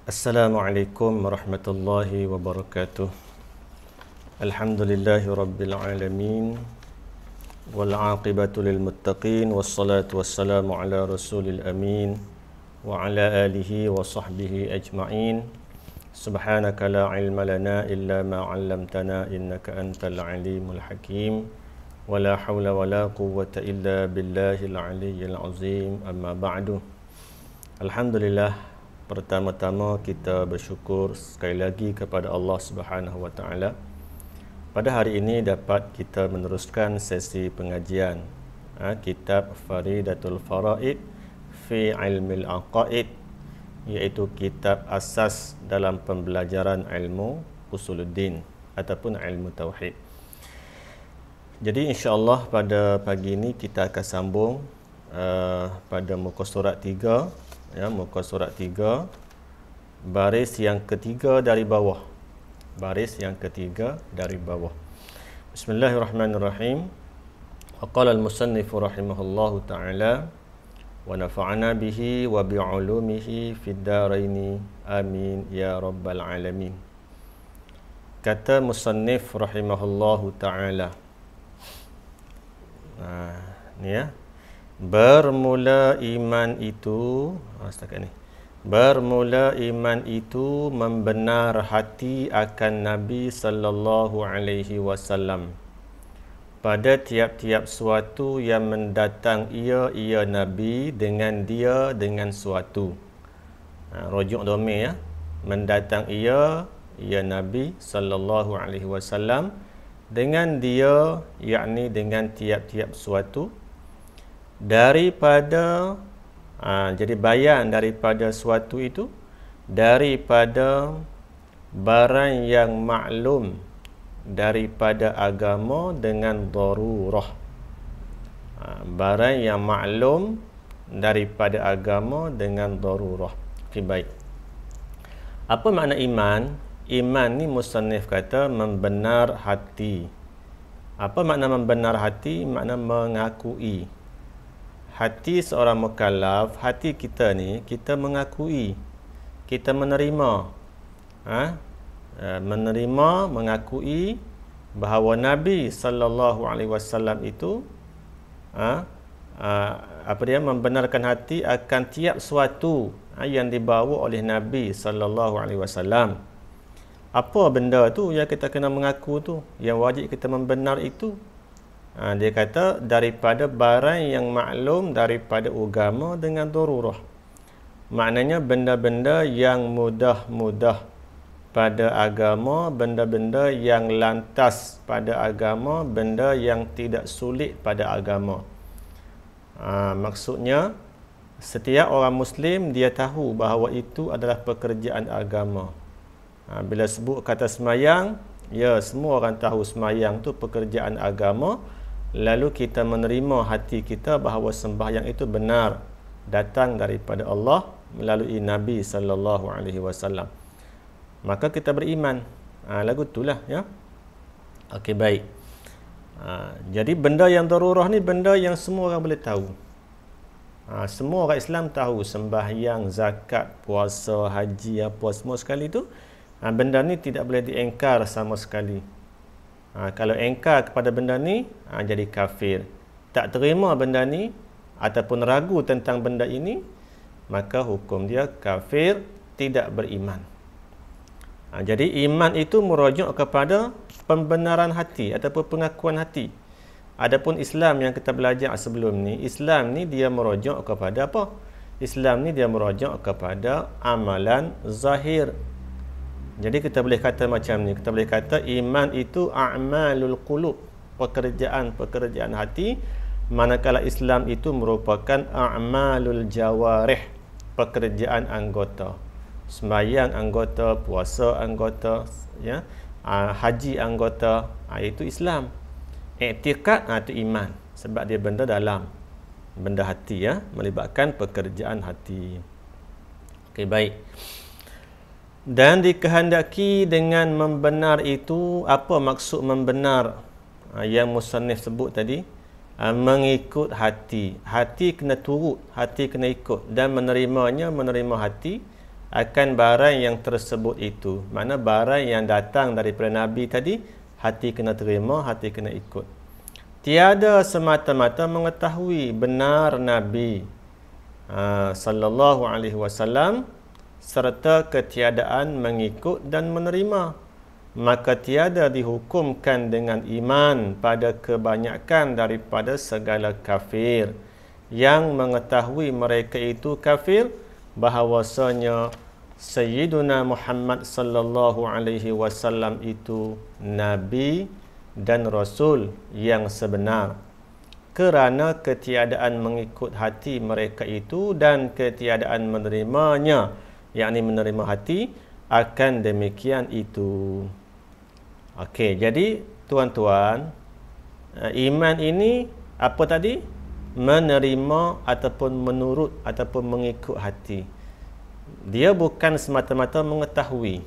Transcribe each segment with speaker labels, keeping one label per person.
Speaker 1: Assalamualaikum warahmatullahi wabarakatuh. Alhamdulillahi rabbil alamin. Wal aqibatu lil muttaqin. Wassalatu wassalamu ala rasulil amin. Wa ala alihi wa sahbihi ajma'in. Subhanaka la ilma lana illa ma 'allamtana innaka antal alimul hakim. Wa la hawla wa la quwwata illa billahil aliyyil azim. Amma ba'du. Alhamdulillah, pertama-tama kita bersyukur sekali lagi kepada Allah Subhanahu wa taala. Pada hari ini dapat kita meneruskan sesi pengajian kitab Faridatul Faraid fi Ilmil Aqaid, iaitu kitab asas dalam pembelajaran ilmu usuluddin ataupun ilmu tauhid. Jadi insya-Allah pada pagi ini kita akan sambung pada muka surat 3, muka surat 3, baris yang ketiga dari bawah. Baris yang ketiga dari bawah. Bismillahirrahmanirrahim. Wa qala al-musannif rahimahullahu ta'ala wa nafa'ana bihi wa bi'ulumihi fid dharain amin ya rabbal alamin. Kata musannif rahimahullahu ta'ala. Ni ya. Bermula iman itu setakat ni. Bermula iman itu membenar hati akan Nabi sallallahu alaihi wasallam pada tiap-tiap suatu yang mendatang ia Nabi dengan dia dengan suatu. Rujuk domain ya. Mendatang ia Nabi sallallahu alaihi wasallam dengan dia, yakni dengan tiap-tiap suatu, daripada jadi bayan daripada suatu itu, daripada barang yang maklum daripada agama dengan darurah. Barang yang maklum daripada agama dengan darurah. Okey, baik. Apa makna iman? Iman ni musannif kata membenar hati. Apa makna membenar hati? Makna mengakui. Hati seorang mukallaf, hati kita ni, kita mengakui, kita menerima, menerima, mengakui bahawa Nabi sallallahu alaihi wasallam itu membenarkan hati akan tiap suatu yang dibawa oleh Nabi sallallahu alaihi wasallam. Apa benda tu yang kita kena mengaku tu, yang wajib kita membenar itu? Dia kata daripada barang yang maklum daripada agama dengan darurah. Maknanya benda-benda yang mudah-mudah pada agama, benda-benda yang lantas pada agama, benda yang tidak sulit pada agama. Maksudnya setiap orang Muslim dia tahu bahawa itu adalah pekerjaan agama. Bila sebut kata semayang, ya semua orang tahu semayang tu pekerjaan agama. Lalu kita menerima hati kita bahawa sembahyang itu benar datang daripada Allah melalui Nabi sallallahu alaihi wasallam. Maka kita beriman. Lagu itulah ya. Okey, baik. Jadi benda yang darurah ni benda yang semua orang boleh tahu. Semua orang Islam tahu sembahyang, zakat, puasa, haji, apa semua sekali tu. Benda ni tidak boleh diingkar sama sekali. Kalau engkar kepada benda ni, jadi kafir. Tak terima benda ni ataupun ragu tentang benda ini, maka hukum dia kafir, tidak beriman. Jadi iman itu merujuk kepada pembenaran hati ataupun pengakuan hati. Adapun Islam yang kita belajar sebelum ni, Islam ni dia merujuk kepada apa? Islam ni dia merujuk kepada amalan zahir. Jadi kita boleh kata macam ni, kita boleh kata iman itu a'malul qulub, pekerjaan hati, manakala Islam itu merupakan a'malul jawarih, pekerjaan anggota. Sembahyang anggota, puasa anggota, ya, haji anggota, itu Islam. I'tiqad itu iman, sebab dia benda dalam, benda hati ya, melibatkan pekerjaan hati. Okey, baik. Dan dikehendaki dengan membenar itu, apa maksud membenar yang musannif sebut tadi? Mengikut hati. Hati kena turut, hati kena ikut. Dan menerima hati akan barang yang tersebut itu. Makna barang yang datang daripada Nabi tadi, hati kena terima, hati kena ikut. Tiada semata-mata mengetahui benar Nabi sallallahu alaihi wasallam serta ketiadaan mengikut dan menerima, maka tiada dihukumkan dengan iman pada kebanyakan daripada segala kafir yang mengetahui mereka itu kafir, bahawasanya Sayyiduna Muhammad sallallahu alaihi wasallam itu Nabi dan Rasul yang sebenar, kerana ketiadaan mengikut hati mereka itu dan ketiadaan menerimanya, yakni menerima hati akan demikian itu. Okey, jadi tuan-tuan, iman ini apa tadi? Menerima ataupun menurut ataupun mengikut hati. Dia bukan semata-mata mengetahui.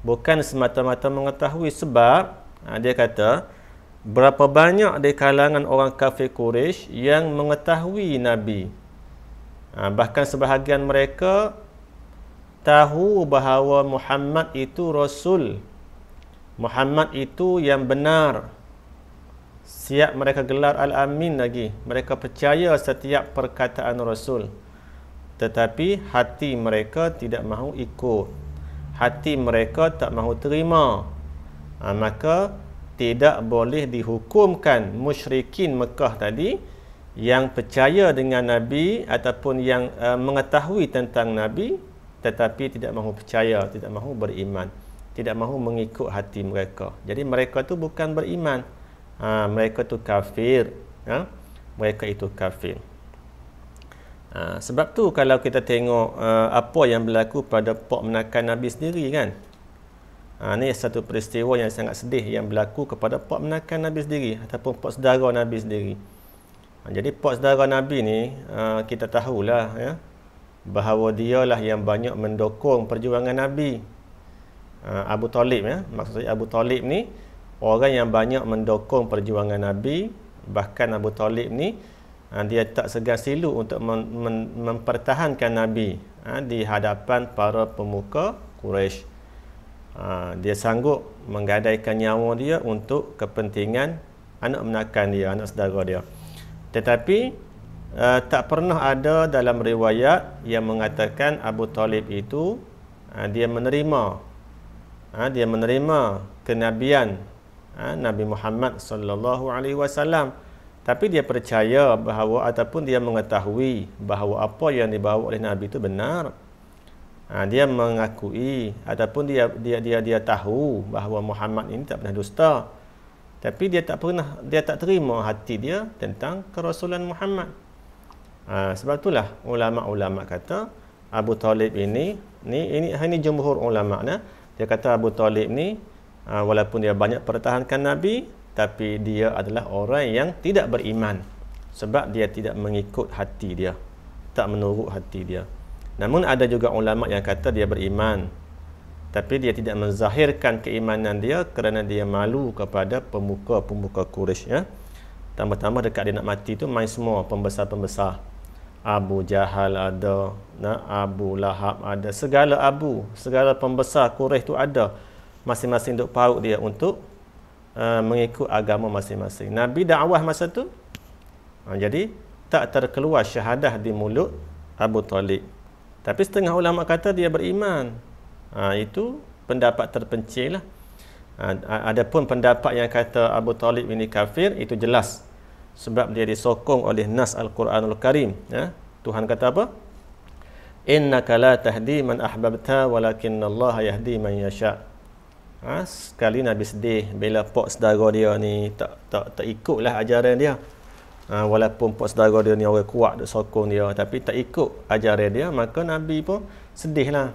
Speaker 1: Bukan semata-mata mengetahui, sebab dia kata berapa banyak di kalangan orang kafir Quraisy yang mengetahui Nabi. Bahkan sebahagian mereka tahu bahawa Muhammad itu Rasul. Muhammad itu yang benar. Siap mereka gelar Al-Amin lagi. Mereka percaya setiap perkataan Rasul. Tetapi hati mereka tidak mahu ikut. Hati mereka tak mahu terima. Maka tidak boleh dihukumkan musyrikin Mekah tadi yang percaya dengan Nabi ataupun yang mengetahui tentang Nabi tetapi tidak mahu percaya, tidak mahu beriman, tidak mahu mengikut hati mereka. Jadi mereka tu bukan beriman. Mereka tu kafir. Mereka itu kafir. Sebab tu kalau kita tengok apa yang berlaku pada Pak Menakan Nabi sendiri kan. Ni satu peristiwa yang sangat sedih yang berlaku kepada Pak Menakan Nabi sendiri ataupun Pak Saudara Nabi sendiri. Jadi Pak Saudara Nabi ni kita tahulah ya, bahawa dialah yang banyak mendukung perjuangan Nabi. Abu Talib ya, maksud saya Abu Talib ni orang yang banyak mendukung perjuangan Nabi. Bahkan Abu Talib ni dia tak segan silu untuk mempertahankan Nabi di hadapan para pemuka Quraisy. Dia sanggup menggadaikan nyawa dia untuk kepentingan anak menakan dia, anak saudara dia. Tetapi tak pernah ada dalam riwayat yang mengatakan Abu Talib itu dia menerima kenabian Nabi Muhammad sallallahu alaihi wasallam. Tapi dia percaya bahawa ataupun dia mengetahui bahawa apa yang dibawa oleh Nabi itu benar. Dia mengakui ataupun dia tahu bahawa Muhammad ini tak pernah dusta. Tapi dia tak terima hati dia tentang kerasulan Muhammad. Sebab itulah ulama-ulama kata Abu Talib ini jumhur ulama dia kata Abu Talib ni walaupun dia banyak pertahankan Nabi, tapi dia adalah orang yang tidak beriman sebab dia tidak mengikut hati dia, tak menurut hati dia. Namun ada juga ulama yang kata dia beriman, tapi dia tidak menzahirkan keimanan dia kerana dia malu kepada pemuka-pemuka Quraisy ya. Tambah-tambah dekat dia nak mati tu main semua pembesar-pembesar. Abu Jahal ada, Abu Lahab ada, segala pembesar Quraisy tu ada. Masing-masing duk paut dia untuk mengikut agama masing-masing. Nabi dakwah masa tu. Jadi tak terkeluar syahadah di mulut Abu Talib. Tapi setengah ulama kata dia beriman. Itu pendapat terpencil lah. Adapun pendapat yang kata Abu Talib ini kafir, itu jelas. Sebab dia disokong oleh nas Al-Quranul Karim. Ya? Tuhan kata apa? Innaka la tahdi man ahbabta walakinnallaha yahdi man yasha'. Sekali Nabi sedih bila pak saudara dia ni tak ikutlah ajaran dia. Walaupun pak saudara dia ni orang kuat duk sokong dia, tapi tak ikut ajaran dia, maka Nabi pun sedihlah.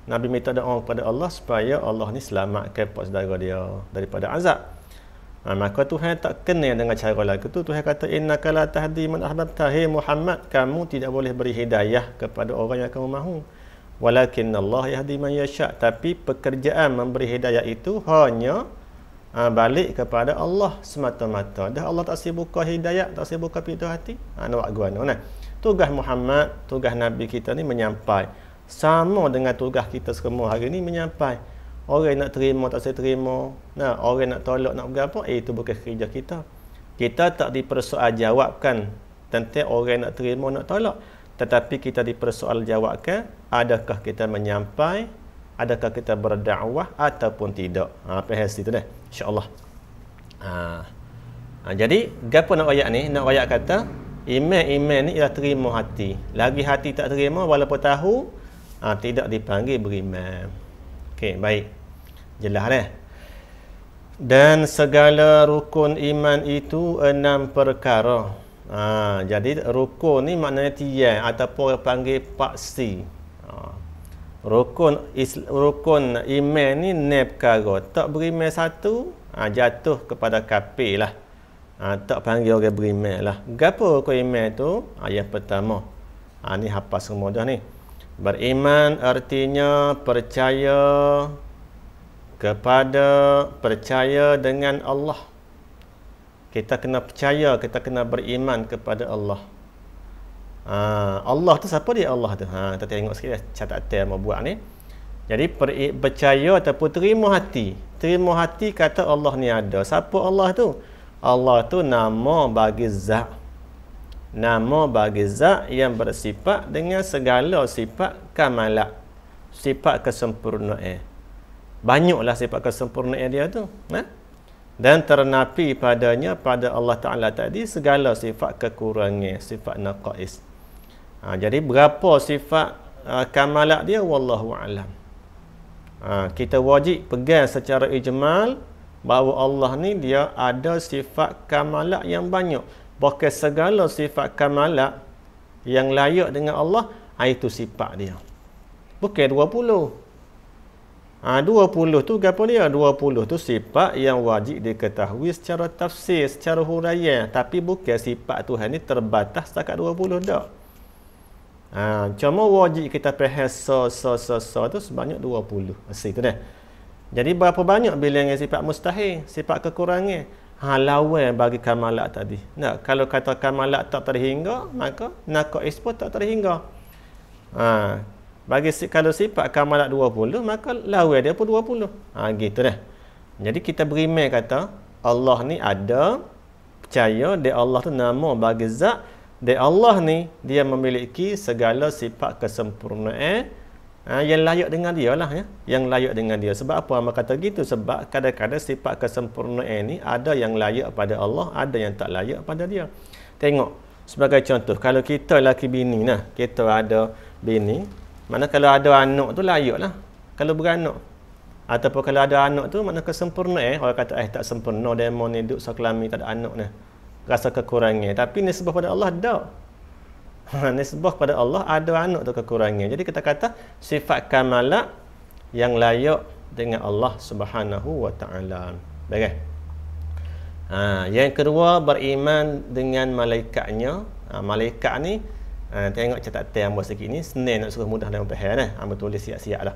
Speaker 1: Nabi minta doa kepada Allah supaya Allah ni selamatkan pak saudara dia daripada azab. Maka Tuhan tak kena dengan cara lagu tu. Tuhan kata innaka la tahdi man ahbabta, hey Muhammad, kamu tidak boleh beri hidayah kepada orang yang kamu mahu. Walakin Allah yahdi man yasha'. Tapi pekerjaan memberi hidayah itu hanya balik kepada Allah semata-mata. Dah Allah tak sibuka hidayah, tak sibuka pintu hati. Nak buat guna. Tugas Muhammad, tugas Nabi kita ni menyampai Sama dengan tugas kita semua hari ni menyampai. Orang nak terima tak saya terima. Nah, orang nak tolak nak berapa, itu bukan kerja kita. Kita tak dipersoaljawabkan tentang orang nak terima nak tolak. Tetapi kita dipersoaljawabkan adakah kita menyampai, adakah kita berdakwah ataupun tidak. Faham situ dah. Insya-Allah. Jadi gapo nak ayat ni? Nak ayat kata iman ni ialah terima hati. Lagi hati tak terima walaupun tahu tidak dipanggil beriman. Okey, baik. Jelas dah. Dan segala rukun iman itu 6 perkara. Jadi rukun ni maknanya tiang ataupun orang panggil paksi. Rukun iman ni 6 perkara. Tak beriman satu, jatuh kepada kafir lah. Tak panggil orang beriman lah. Gapo rukun iman tu? Yang pertama. Ni hafal semua dah ni. Beriman artinya percaya dengan Allah. Kita kena percaya, kita kena beriman kepada Allah. Allah tu siapa dia Allah tu? Kita tengok sikit catatan mau buat ni. Jadi percaya ataupun terima hati. Terima hati kata Allah ni ada. Siapa Allah tu? Allah tu nama bagi zat. Nama bagi zat yang bersifat dengan segala sifat kamalat. Sifat kesempurnaan. Banyaklah sifat kesempurnaan dia tu. Dan ternapi padanya, pada Allah Ta'ala tadi, segala sifat kekurangan, sifat naqais. Jadi berapa sifat kamalat dia? Wallahu a'lam. Kita wajib pegang secara ijmal bahawa Allah ni dia ada sifat kamalat yang banyak. Bahkan segala sifat kamalat yang layak dengan Allah, itu sifat dia. Bukan 20. 20 tu apa dia? 20 tu sifat yang wajib diketahui secara tafsir, secara huraian. Tapi bukan sifat Tuhan ni terbatas setakat 20 dak. Cuma wajib kita faham tu sebanyak 20. Itu dah. Jadi berapa banyak bilangan sifat mustahil, sifat kekurangan. Lawan bagi kamalat tadi. Kalau kata kamalat tak terhingga, maka naqais pun tak terhingga. Kalau sifat kamalat 20, maka lawan dia pun 20. Gitu dah. Jadi kita beriman kata Allah ni ada, percaya dia Allah tu nama bagi zat, dia Allah ni dia memiliki segala sifat kesempurnaan yang layak dengan dia lah ya. Yang layak dengan dia. Sebab apa Amba kata gitu? Sebab kadang-kadang sifat kesempurnaan ni ada yang layak pada Allah, ada yang tak layak pada dia. Tengok sebagai contoh, kalau kita laki bini kita ada bini, mana kalau ada anak tu layak lah kalau beranak. Ataupun kalau ada anak tu mana kesempurnaan. Orang kata tak sempurna, demo ni duduk sekelami tak ada anak ni, rasa kekurangan. Tapi nisbah pada Allah tak. Nisbah pada Allah ada anak tu kekurangan. Jadi kita kata sifat kamalat yang layak dengan Allah Subhanahu wa taala. Baik. Yang kedua, beriman dengan malaikatnya. Malaikat ni tengok catatan Amba sikit ni, Senin nak suruh mudah dalam faham Amba tulis siap-siap lah.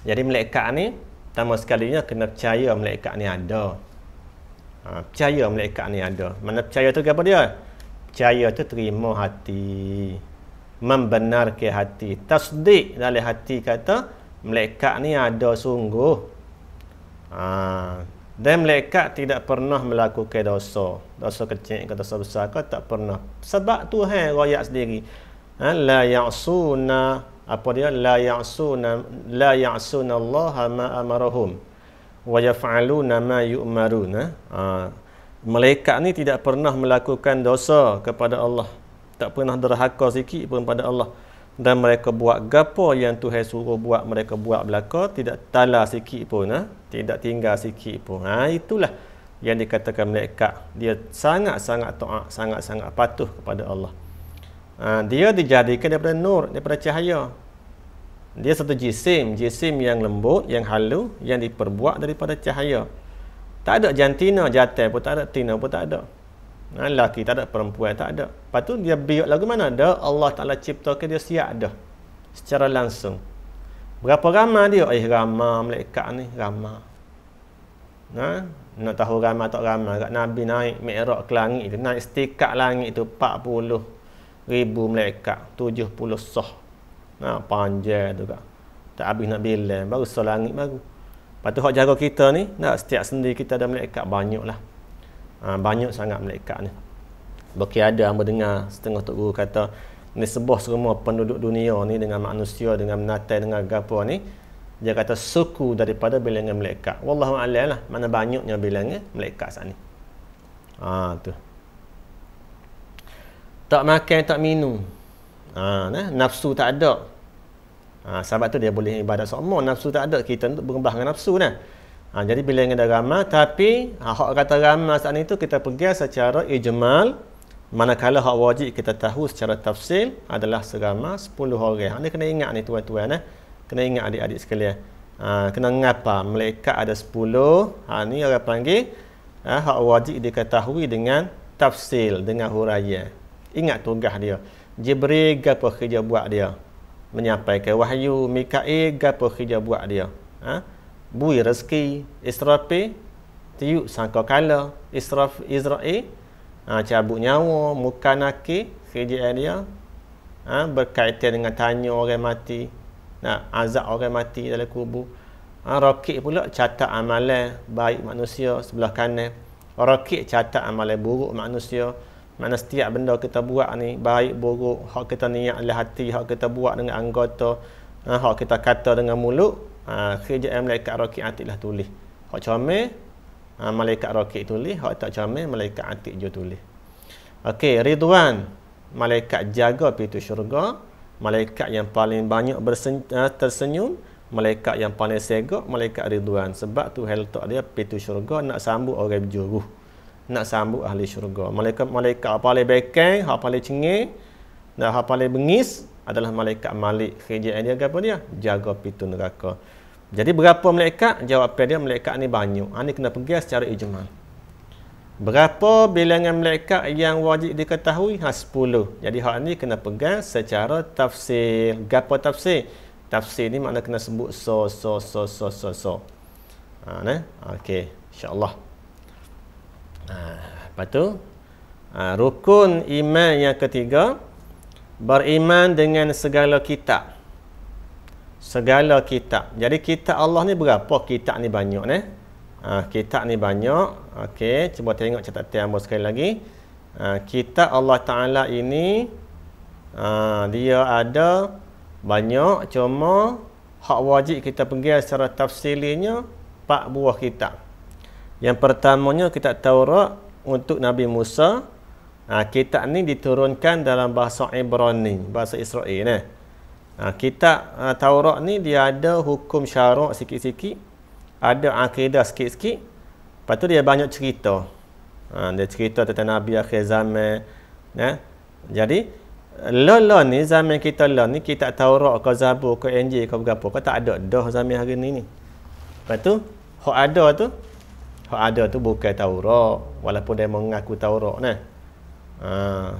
Speaker 1: Jadi malaikat ni pertama sekalinya kena percaya malaikat ni ada. Percaya malaikat ni ada. Mana percaya tu apa dia? Percaya tu terima hati, membenarkan hati, tasdik dalam hati kata malaikat ni ada sungguh. Dan malaikat tidak pernah melakukan dosa kecil ke dosa besar ke, tak pernah. Sebab Tuhan royak sendiri, la ya'suna la ya'suna Allah ma amarahum wa yaf'aluna ma yu'marun. Malaikat ni tidak pernah melakukan dosa kepada Allah, tak pernah derhaka sikit pun pada Allah, dan mereka buat gapo yang Tuhan suruh buat, mereka buat belaka, tidak tala sikit pun, tidak tinggal sikit pun. Itulah yang dikatakan malaikat. Dia sangat-sangat taat, sangat-sangat patuh kepada Allah. Dia dijadikan daripada nur, daripada cahaya. Dia satu jisim yang lembut, yang halu, yang diperbuat daripada cahaya. Tak ada jantina, jantan pun tak ada, tina pun tak ada. Lelaki tak ada, perempuan tak ada. Lepas tu dia biar lagu mana ada, Allah Ta'ala ciptakan dia siap dah secara langsung. Berapa ramai dia? Ramai malaikat ni, ramai. Nak tahu ramai tak ramai, kat Nabi naik Mi'raj ke langit tu, naik setikat langit tu 40,000 malaikat, 70 sah. Panjang tu kak. Tak habis nak bilang, baru langit baru. Lepas tu hak jaga kita ni, setiap sendi kita ada malaikat banyak lah. Banyak sangat malaikat ni. Bagi ada yang mendengar setengah tok guru kata ni sebuah semua penduduk dunia ni dengan manusia, dengan binatang, dengan gapo ni, dia kata suku daripada bilangan malaikat. Wallahu a'lam lah, mana banyaknya bilangan malaikat saat ni. Tu. Tak makan, tak minum. Nafsu tak ada. Sebab tu dia boleh ibadat semua. Nafsu tak ada, kita untuk berubah dengan nafsu nah. Jadi bilangan dah ramai, tapi hak kata ramai saat ni tu kita pegang secara ijmal. Manakala hak wajib kita tahu secara tafsil adalah seramai 10 orang. Ni kena ingat ni tuan-tuan kena ingat adik-adik sekalian. Kena ngapa malaikat ada 10. Ni orang panggil hak wajib diketahui dengan tafsil, dengan huraian. Ingat tugas dia. Jibril gapo kerja buat dia? Menyampaikan wahyu. Mikail gapo kerja buat dia? Bui rezeki. Israfil tiup sangkakala. Israel cabut nyawa, muka nakir, kerjaan dia berkaitan dengan tanya orang mati, azab orang mati dalam kubur. Rakib pula catat amalan baik manusia sebelah kanan. Rakib catat amalan buruk manusia. Mana setiap benda kita buat ni, baik buruk, hak kita niat dalam hati, hak kita buat dengan anggota, hak kita kata dengan mulut, kerjaan malaikat rakib atiklah tulis. Hak comel malaikat rakib tulis, hak tak comel malaikat atik je tulis. Okey, Ridwan, malaikat jaga pintu syurga, malaikat yang paling banyak tersenyum, malaikat yang paling segak, malaikat Ridwan. Sebab tu hal tak dia pintu syurga nak sambut orang berjuruh, nak sambut ahli syurga. Malaikat paling bekang, hak paling cengeng, dan hak paling bengis adalah malaikat Malik. Kerjaan dia apa dia? Jaga pintu neraka. Jadi berapa malaikat? Jawapan dia malaikat ni banyak. Ini kena pergi secara ijmal. Berapa bilangan malaikat yang wajib diketahui? 10. Jadi hak ni kena pegang secara tafsir. Gapo tafsir? Tafsir ni makna kena sebut so. Okey, insya-Allah. Lepas tu rukun iman yang ketiga, beriman dengan segala kitab. Segala kitab. Jadi kitab Allah ni berapa? Kitab ni banyak kitab ni banyak. Okey, cuba tengok catatan ambo sekali lagi. Kitab Allah Taala ini dia ada banyak, cuma hak wajib kita pergi secara tafsilinya 4 buah kitab. Yang pertamanya kitab Taurat untuk Nabi Musa. Kitab ni diturunkan dalam bahasa Ibrani, bahasa Israel kitab Taurat ni dia ada hukum syarak sikit-sikit, ada akidah sikit-sikit, lepas tu dia banyak cerita. Dia cerita tentang Nabi akhir zaman. Jadi ni zaman kita ni kitab Taurat ke Zabur ke Injil ke berapa ke tak ada dah zaman hari ni. Lepas tu hak ada tu bukan Taurat, walaupun dia mengaku Taurat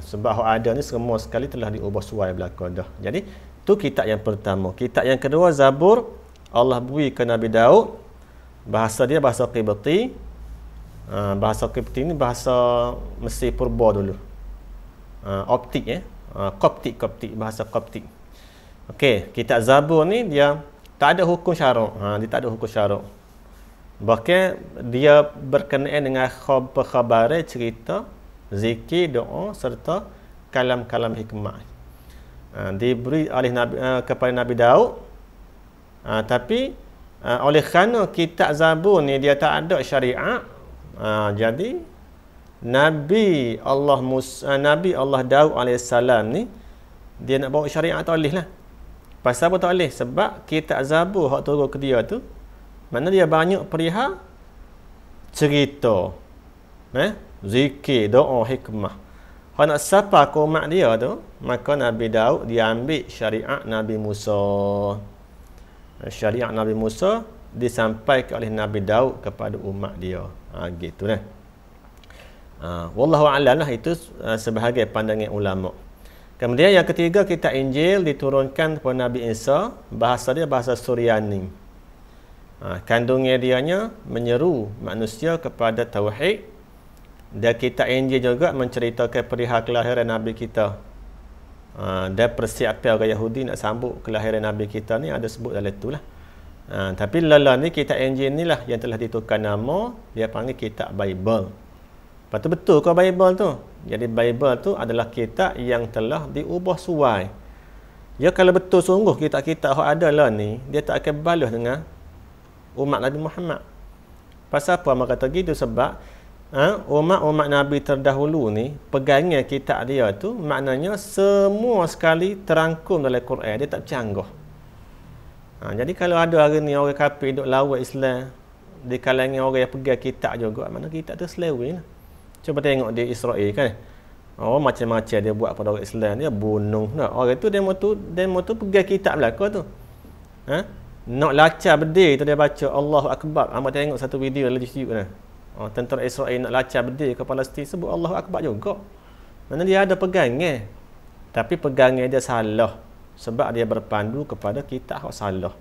Speaker 1: sebab hak ada ni semua sekali telah diubah suai belaka dah. Jadi tu kitab yang pertama. Kitab yang kedua Zabur, Allah beri ke Nabi Daud. Bahasa dia bahasa Qibti. Bahasa Qibti ni bahasa Mesir purba dulu. Koptik bahasa Koptik. Okey, kitab Zabur ni dia tak ada hukum syarak. Dia tak ada hukum syarak. Bahkan dia berkenaan dengan khabar, cerita, zikir, doa serta kalam-kalam hikmah. Diberi oleh Nabi, kepada Nabi Daud. Tapi oleh kerana kitab Zabur ni dia tak ada syariat, jadi Nabi Allah Daud alaihissalam ni dia nak bawa syariat tak boleh lah. Pasal apa tak boleh? Sebab kitab Zabur hak turun ke dia tu, mana dia banyak perihal cerita, zikir, doa, hikmah. Kalau nak sapa ke umat dia tu, maka Nabi Daud dia ambil syariat Nabi Musa. Syariat Nabi Musa disampaikan oleh Nabi Daud kepada umat dia. Gitu lah. Wallahu a'lam lah, itu sebahagian pandangan ulama. Kemudian yang ketiga, kitab Injil diturunkan kepada Nabi Isa. Bahasa dia bahasa Suryani. Kandungnya dianya menyeru manusia kepada tauhid. Dan kitab Injil juga menceritakan perihal kelahiran Nabi kita Dan persiapan orang Yahudi nak sambut kelahiran Nabi kita ni ada sebut dalam itulah. Tapi lala ni kitab Injil ni lah yang telah ditukar nama, dia panggil kitab Bible. Lepas tu betul ke Bible tu? Jadi Bible tu adalah kitab yang telah diubah suai. Ya, kalau betul sungguh kitab-kitab yang ada lah ni, dia tak akan balas dengan umat Nabi Muhammad. Pasal apa mereka kata gitu? Sebab umat-umat Nabi terdahulu ni, pegangnya kitab dia tu, maknanya semua sekali terangkum dalam Quran. Dia tak bercanggah. Jadi kalau ada hari ni orang kafir duk lawat Islam, di kalangan orang yang pegang kitab juga, mana kitab tu selewing lah. Cuba tengok di Israel kan. Macam-macam dia buat pada orang Islam, dia bunuh. Orang tu demo tu pegang kitab belaka tu. Nak lacak berdiri tu dia baca Allahu Akbar. Amat tengok satu video dalam YouTube ni. Tentera Israel nak lacak berdiri ke Palestin sebut Allahu Akbar juga. Mana dia ada pegangnya. Tapi pegangnya dia salah. Sebab dia berpandu kepada kitab yang salah.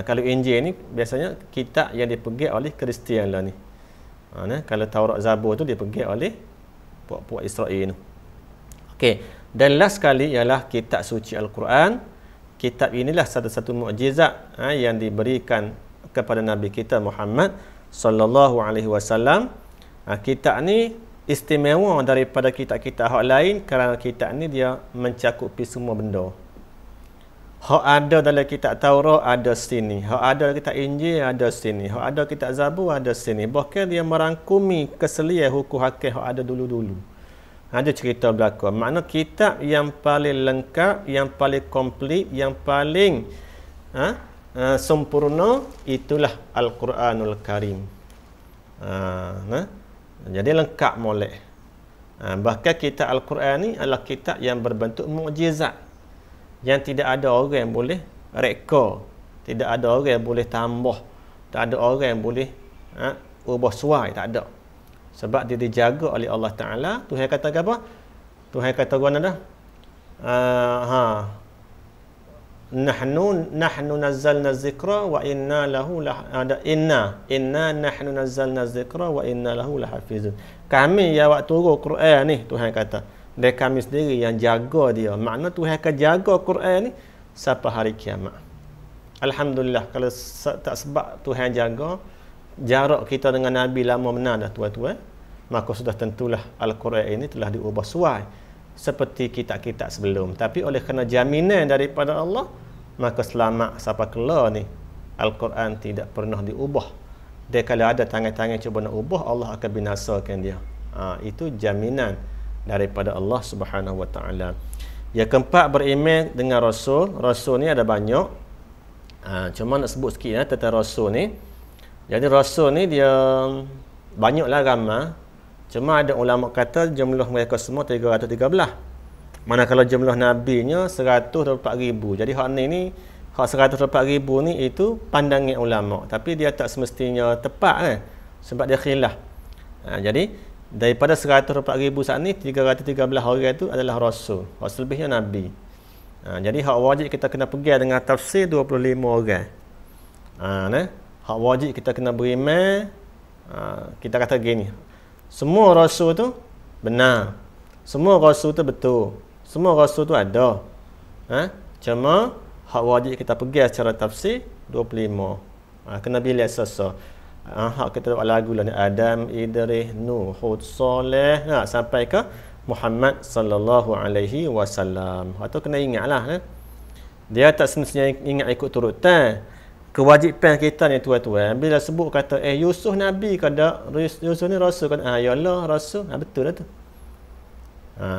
Speaker 1: Kalau Injil ni biasanya kitab yang dipegang oleh Kristian lah ni. Kalau Taurat Zabur tu dipegang oleh puak-puak Israel tu. Okey, dan last sekali ialah kitab suci Al-Quran. Kitab inilah satu-satu mukjizat yang diberikan kepada Nabi kita Muhammad sallallahu alaihi wasallam. Kitab ni istimewa daripada kitab-kitab hak lain kerana kitab ni dia mencakupi semua benda. Hak ada dalam kitab Taurat ada sini, hak ada dalam kitab Injil ada sini, hak ada kitab Zabur ada sini. Bahkan dia merangkumi keselian hukum hakik hak ada dulu-dulu. Ada cerita belakang. Makna kitab yang paling lengkap, yang paling komplit, yang paling sempurna itulah Al-Quranul Karim. Jadi lengkap molek. Bahkan kitab Al-Quran ni adalah kitab yang berbentuk mukjizat, yang tidak ada orang yang boleh reka, tidak ada orang yang boleh tambah, tak ada orang yang boleh ubah suai, tak ada. Sebab dia dijaga oleh Allah Ta'ala. Tuhan kata apa? Tuhan kata guna dah. Nahnu nazzalna zikra wa inna lahu inna nahnu nazzalna zikra wa inna lahu lahafizun. Kami yang waktu turun Quran ni, Tuhan kata, dan kami sendiri yang jaga dia. Makna Tuhan akan jaga Quran ni sampai hari kiamat. Alhamdulillah, kalau tak sebab Tuhan jaga, jarak kita dengan Nabi lama benar dah tuan-tuan, maka sudah tentulah Al-Quran ini telah diubah suai seperti kitab-kitab sebelum. Tapi oleh kerana jaminan daripada Allah, maka selamat sampai kelar ni Al-Quran tidak pernah diubah. Dia kalau ada tangan-tangan cuba nak ubah, Allah akan binasakan dia. Itu jaminan daripada Allah Subhanahu Wa Taala. Yang keempat, beriman dengan Rasul. Rasul ni ada banyak. Cuma nak sebut sikit tentang Rasul ni. Jadi Rasul ni dia banyaklah ramai. Cuma ada ulama kata jumlah mereka semua 313. Manakala jumlah nabinya 124,000. Jadi hak ni hak 124,000 ni itu pandangan ulama. Tapi dia tak semestinya tepat kan. Sebab dia khilaf. Jadi daripada 124,000 saat ni 313 orang itu adalah Rasul. Hak selebihnya Nabi. Jadi hak wajib kita kena pegang dengan tafsir 25 orang. Hak wajib kita kena beriman. Kita kata gini, semua Rasul tu benar. Semua Rasul tu betul. Semua Rasul tu ada. Cuma hak wajib kita pegang secara tafsir 25. Kena pilih sesa. Hak kita buat lagu lah ni, Adam, Idris, Nuh, Hud, Saleh, sampai ke Muhammad sallallahu alaihi wasallam. Hak tu kena ingatlah. Dia tak semestinya ingat ikut turutan. Kewajipan kita ni tuan-tuan, bila sebut kata Yusuf Nabi ke tak, Yusuf ni Rasul kan, yalah Rasul, betul lah tu.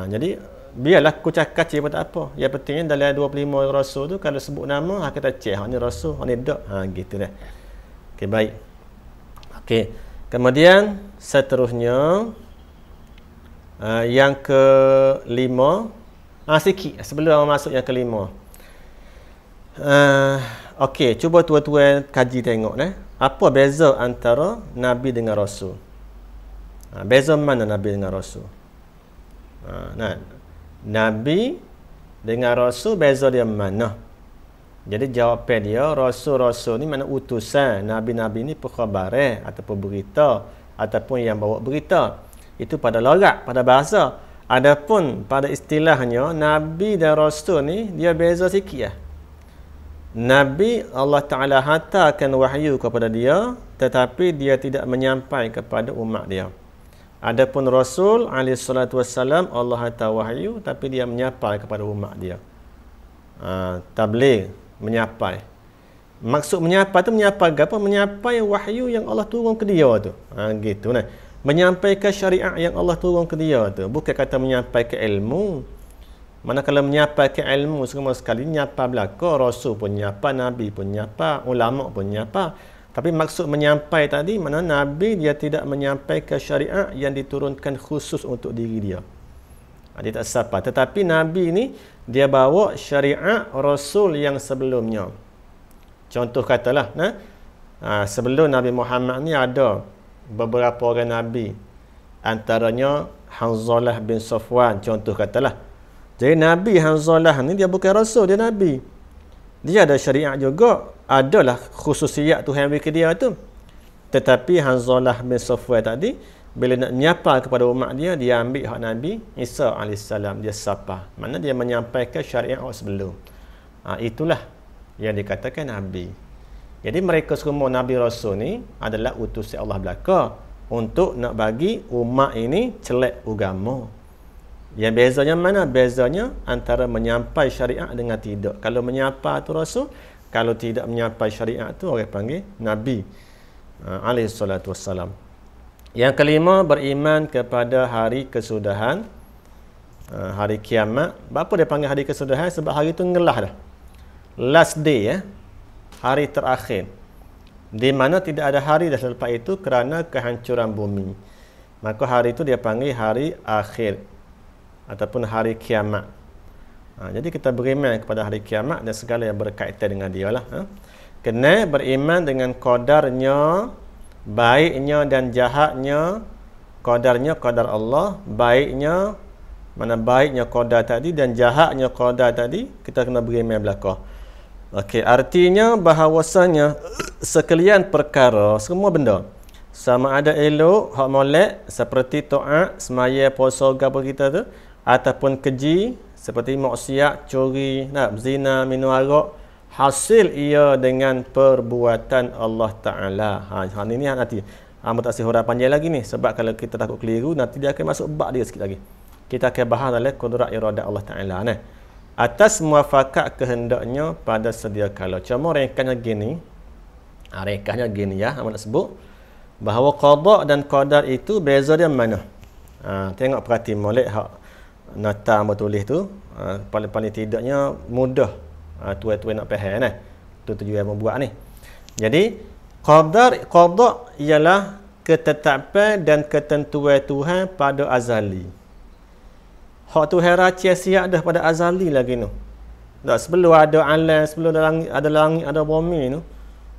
Speaker 1: Jadi biarlah kucak-kacik pun tak apa. Yang pentingnya dalam 25 Rasul tu, kalau sebut nama, kita cek hak ni Rasul, hak ni tak. Gitu dah. Okey, baik. Okey. Kemudian seterusnya yang kelima, sikit sebelum masuk yang kelima. Okey, cuba tuan-tuan kaji tengok apa beza antara Nabi dengan Rasul. Beza mana Nabi dengan Rasul? Nabi dengan Rasul beza dia mana? Jadi jawapan dia, Rasul-Rasul ni mana utusan. Nabi-Nabi ni pekhabar ataupun berita ataupun yang bawa berita. Itu pada logat, pada bahasa. Adapun pada istilahnya Nabi dan Rasul ni dia beza sikit lah. Nabi Allah Ta'ala hantarkan wahyu kepada dia, tetapi dia tidak menyampai kepada umat dia. Adapun Rasul SAW Allah hantar wahyu, tapi dia menyampai kepada umat dia. Tabligh, menyapai. Maksud menyapai tu menyapai apa? Menyapai wahyu yang Allah turun ke dia tu. Gitu nah. Menyampaikan syariat yang Allah turun ke dia tu. Bukan kata menyampaikan ilmu. Manakala menyampaikan ilmu semua sekali nyapa belaka, Rasul pun nyapa, Nabi pun nyapa, ulama pun nyapa. Tapi maksud menyampai tadi mana Nabi dia tidak menyampaikan syariat yang diturunkan khusus untuk diri dia. Dia tak sapa. Tetapi Nabi ni dia bawa syariat Rasul yang sebelumnya. Contoh katalah, sebelum Nabi Muhammad ni ada beberapa orang Nabi. Antaranya Hanzalah bin Safwan, contoh katalah. Jadi Nabi Hanzalah ni dia bukan Rasul, dia Nabi. Dia ada syariat juga. Adalah khususiat Tuhan bagi dia tu. Tetapi Hanzalah bin Safwan tadi, bila nak menyapa kepada umat dia, dia ambil hak Nabi Isa AS. Dia sapa. Mana dia menyampaikan syariat sebelum. Itulah yang dikatakan Nabi. Jadi mereka semua Nabi Rasul ni adalah utusan Allah belaka untuk nak bagi umat ini celak agama. Yang bezanya mana? Bezanya antara menyampai syariat dengan tidak. Kalau menyapa tu Rasul, kalau tidak menyampai syariat tu orang panggil Nabi alaihissalatu. Yang kelima, beriman kepada hari kesudahan, hari kiamat. Kenapa dia panggil hari kesudahan? Sebab hari tu ngelah dah. Last day, hari terakhir, di mana tidak ada hari dah selepas itu kerana kehancuran bumi. Maka hari itu dia panggil hari akhir ataupun hari kiamat. Jadi kita beriman kepada hari kiamat dan segala yang berkaitan dengan dia lah. Kena beriman dengan qadarnya, baiknya dan jahatnya. Qadarnya qadar Allah, baiknya mana baiknya qadar tadi dan jahatnya qadar tadi kita kena beriman belaka. Okey, artinya bahawasanya sekalian perkara, semua benda sama ada elok, hak molek seperti taat, semaya, puasa, gapo kita tu, ataupun keji seperti maksiat, curi, zina, minum arak, hasil ia dengan perbuatan Allah Taala. Ini nanti tak si huruf panjang lagi ni, sebab kalau kita takut keliru nanti dia akan masuk bab dia sikit lagi. Kita akan bahas dalam kudrat iradah Allah Taala nah. Atas muafakat kehendaknya pada sedia kala. Cuma ringkasnya gini. Ringkasnya gini ya, apa nak sebut? Bahawa qada dan qadar itu beza dia mana? Tengok perhati molek hak nota bertulis tu, paling-paling tidaknya mudah tuan-tuan nak faham nah. Tu tujuan membuat ni. Jadi qada ialah ketetapan dan ketentuan Tuhan pada azali. Hak Tuhan racia siap dah pada azali lagi tu. Tak sebelum ada alam, sebelum ada langit, ada bumi tu.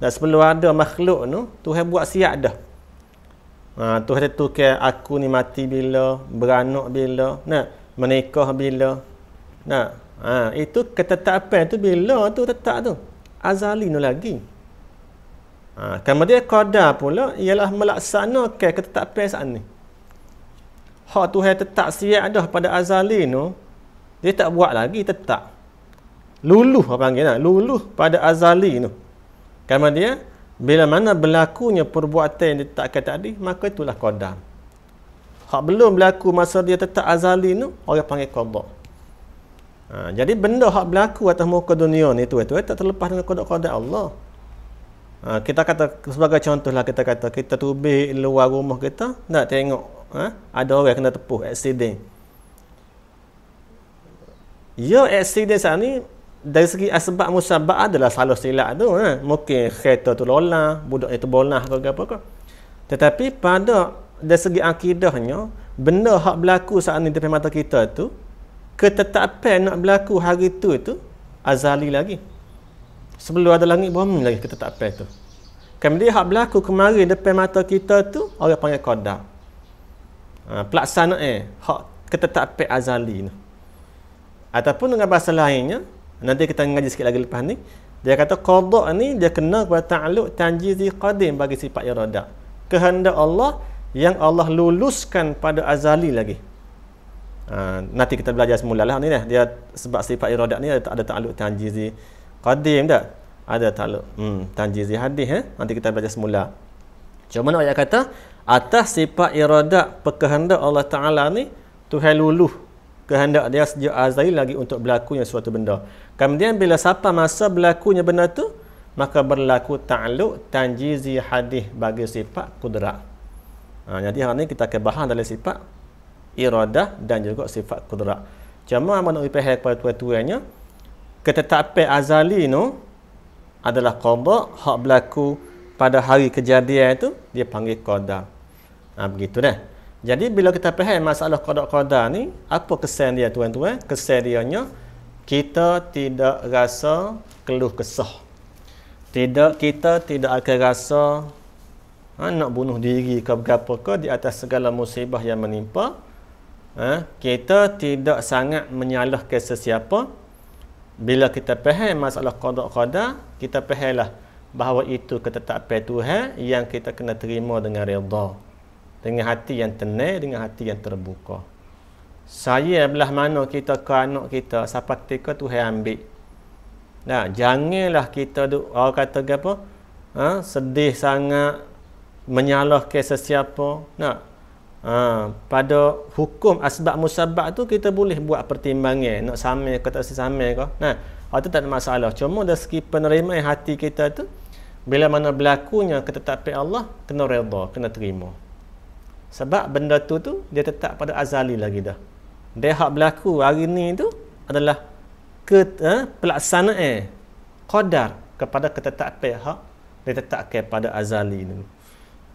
Speaker 1: Dan sebelum ada makhluk tu, Tuhan buat siap dah. Tuhan tentukan aku ni mati bila, beranak bila, menikah bila. Itu ketetapan tu bila tu tetap tu. Azali tu lagi. Kemudian qadar pula ialah melaksanakan ketetapan saat ni. Hak Tuhan tetap siap dah pada azali tu, dia tak buat lagi, tetap. Luluh apa panggil luluh pada azali tu. Kemudian bila mana berlakunya perbuatan yang ditetapkan tadi, maka itulah qadar. Hak belum berlaku masa dia tetap azali tu, orang panggil qada. Jadi benda hak berlaku atas muka dunia ni tu tak terlepas dengan qada-qada Allah. Kita kata sebagai contohlah, kita kata kita tubik luar rumah kita, nak tengok ada orang kena tepuh aksiden. Ya, aksiden saat ni dari segi asbab musabab adalah salah silap tu. Mungkin kereta tu lolah, budak itu bolah ke apa ke. Tetapi dari segi akidahnya, benda hak berlaku saat ni depan mata kita tu, ketetapan nak berlaku hari tu azali lagi. Sebelum ada langit bumi lagi ketetapan tu. Kemudian hak berlaku kemarin depan mata kita tu, orang panggil qadar. Pelaksanaan hak ketetapan azali ni. Ataupun dengan bahasa lainnya, nanti kita ngaji sikit lagi lepas ni, dia kata qada ni dia kena kepada ta'alluq tanjizi qadim bagi sifat iradah. Kehendak Allah yang Allah luluskan pada azali lagi. Nanti kita belajar semula lah ni dia sebab sifat iradat ni ada takluk tanjizi qadim tak? Ada takluk tanjizi hadis nanti kita belajar semula. Cuma mana ayat kata atas sifat iradat berkehendak Allah Taala ni Tuhan luluh kehendak dia sejak azali lagi untuk berlakunya suatu benda. Kemudian bila sampai masa berlakunya benda tu, maka berlaku takluk tanjizi hadis bagi sifat kudrat. Jadi hari ni kita akan bahas dalam sifat iradah dan juga sifat kudrat. Cuma mana ipah kepada tuan-tuannya, ketetapan azali tu adalah qada, hak berlaku pada hari kejadian itu dia panggil qadar. Begitu dah. Jadi bila kita faham masalah qada-qadar ni, apa kesan dia tuan-tuan? Kesan dianya kita tidak rasa keluh kesah. Kita tidak akan rasa nak bunuh diri ke berapa ke di atas segala musibah yang menimpa. Kita tidak sangat menyalahkan sesiapa. Bila kita faham masalah qada-qadar, kita fahamlah bahawa itu ketetapan Tuhan yang kita kena terima dengan redha, dengan hati yang tenang, dengan hati yang terbuka. Saya belah mana kita ke anak kita, sampai ketika Tuhan ambil. Janganlah kita orang kata apa? Sedih sangat, menyalahkan sesiapa. Pada hukum asbab musabab tu kita boleh buat pertimbangan, nak sama ke tak sama ke. Itu tak ada masalah. Cuma dari segi penerimaan hati kita tu, bila mana berlakunya ketetapan Allah, kena redha, kena terima. Sebab benda tu dia tetap pada azali lagi dah. Dia hak berlaku hari ni tu adalah pelaksanaan qadar kepada ketetapan hak ditetapkan pada azali ni.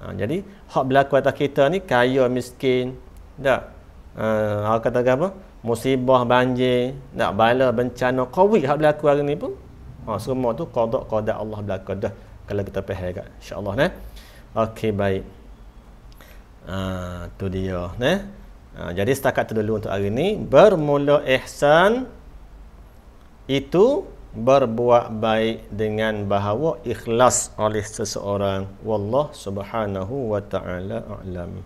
Speaker 1: Jadi hak berlaku atas kita ni kaya miskin, tak? Orang kata apa? Musibah banjir, tak, bala bencana Covid hak berlaku hari ni pun semua tu qada Allah berlaku dah kalau kita faham kat insya-Allah Okey, baik. Tu dia jadi setakat tu dulu untuk hari ni. Bermula ihsan itu berbuat baik dengan bahawa ikhlas oleh seseorang. Wallah subhanahu wa ta'ala a'lam.